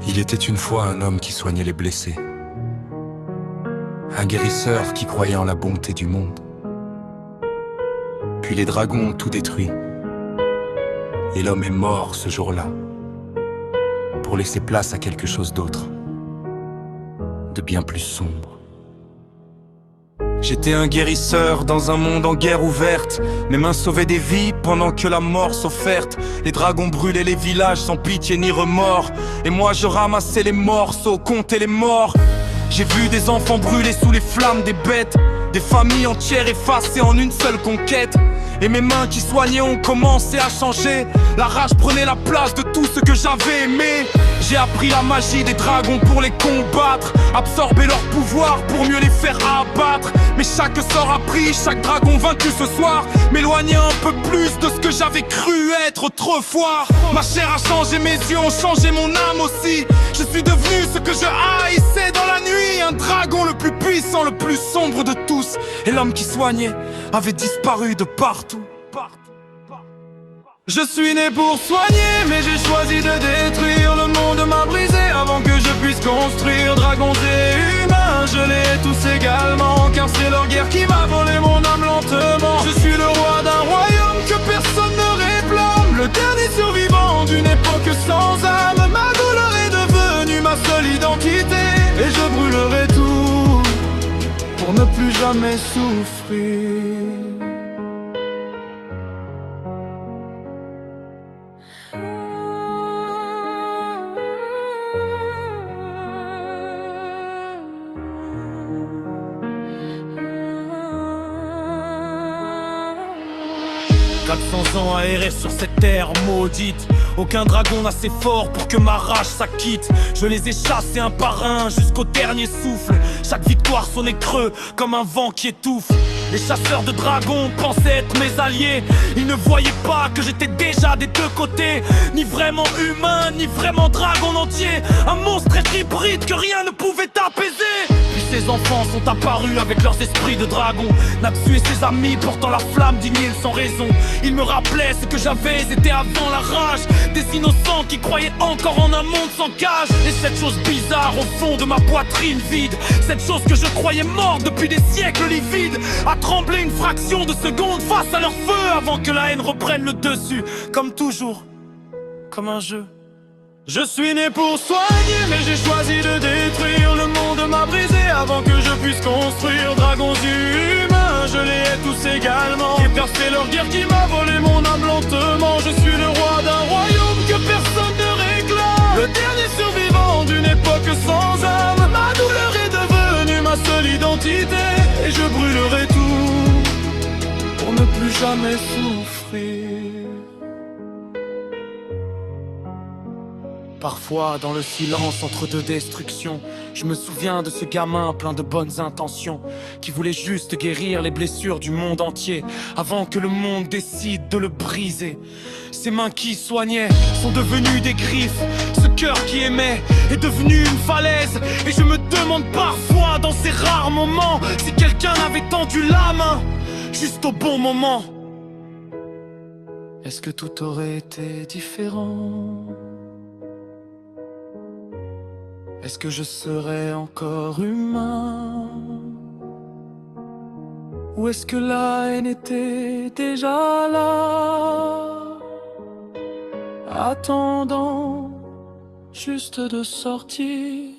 Il était une fois un homme qui soignait les blessés, un guérisseur qui croyait en la bonté du monde. Puis les dragons ont tout détruit, et l'homme est mort ce jour-là, pour laisser place à quelque chose d'autre, de bien plus sombre. J'étais un guérisseur dans un monde en guerre ouverte. Mes mains sauvaient des vies pendant que la mort s'offerte. Les dragons brûlaient les villages sans pitié ni remords. Et moi je ramassais les morceaux, comptais les morts. J'ai vu des enfants brûlés sous les flammes des bêtes, des familles entières effacées en une seule conquête. Et mes mains qui soignaient ont commencé à changer. La rage prenait la place de tout ce que j'avais aimé. J'ai appris la magie des dragons pour les combattre, absorber leur pouvoir pour mieux les faire abattre. Mais chaque sort a pris, chaque dragon vaincu ce soir m'éloignait un peu plus de ce que j'avais cru être autrefois. Ma chair a changé, mes yeux ont changé, mon âme aussi. Je suis devenu ce que je haïssais dans la nuit, un dragon le plus puissant, le plus sombre de tous. Et l'homme qui soignait avait disparu de partout. Je suis né pour soigner, mais j'ai choisi de détruire. Le monde m'a brisé avant que je puisse construire. Dragons et humains, je les hais tous également, car c'est leur guerre qui m'a volé mon âme lentement. Je suis le roi d'un royaume que personne ne réclame, le dernier survivant d'une époque sans âme. Ma douleur est devenue ma seule identité, et je brûlerai tout pour ne plus jamais souffrir. Ans à errer sur cette terre maudite. Aucun dragon n'assez fort pour que ma rage s'acquitte. Je les ai chassés un par un jusqu'au dernier souffle. Chaque victoire sonnait creux comme un vent qui étouffe. Les chasseurs de dragons pensaient être mes alliés. Ils ne voyaient pas que j'étais déjà des deux côtés, ni vraiment humain, ni vraiment dragon entier. Un monstre hybride que rien ne pouvait apaiser. Puis ces enfants sont apparus avec leurs esprits de dragon. Natsu et ses amis portant la flamme d'une île sans raison. Ils me rappelaient ce que j'avais été avant la rage. Des innocents qui croyaient encore en un monde sans cage. Et cette chose bizarre au fond de ma poitrine vide, cette chose que je croyais morte depuis des siècles livides, a tremblé une fraction de seconde face à leur feu, avant que la haine reprenne le dessus. Comme toujours, comme un jeu. Je suis né pour soigner, mais j'ai choisi de détruire. Le monde m'a brisé avant que je puisse construire. Dragons et humains, je les hais tous également, car c'est leur guerre qui m'a volé mon âme lentement. Je suis le roi d'un royaume que personne ne réclame, le dernier survivant d'une époque sans âme. Ma douleur est devenue ma seule identité, et je brûlerai tout pour ne plus jamais souffrir. Parfois, dans le silence entre deux destructions, je me souviens de ce gamin plein de bonnes intentions, qui voulait juste guérir les blessures du monde entier, avant que le monde décide de le briser. Ces mains qui soignaient sont devenues des griffes, ce cœur qui aimait est devenu une falaise. Et je me demande parfois dans ces rares moments, si quelqu'un avait tendu la main, juste au bon moment. Est-ce que tout aurait été différent? Est-ce que je serais encore humain? Ou est-ce que la haine était déjà là, attendant juste de sortir?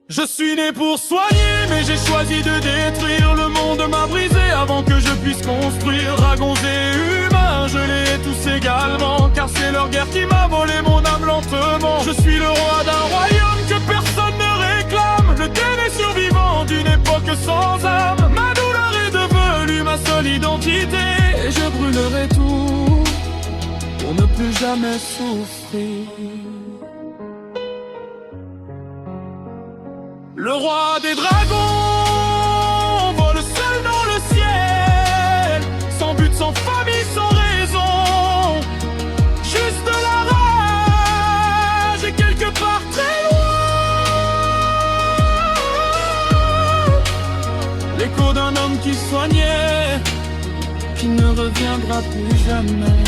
Je suis né pour soigner, mais j'ai choisi de détruire. Le monde m'a brisé avant que je puisse construire. Dragons et humains, je les hais tous également, car c'est leur guerre qui m'a volé mon âme lentement. Je suis le roi d'un royaume que personne ne réclame, le dernier survivant d'une époque sans âme. Ma douleur est devenue ma seule identité, et je brûlerai tout pour ne plus jamais souffrir. Le roi des dragons vole seul dans le ciel, sans but, sans famille, sans raison, juste de la rage et quelque part très loin, l'écho d'un homme qui soignait, qui ne reviendra plus jamais.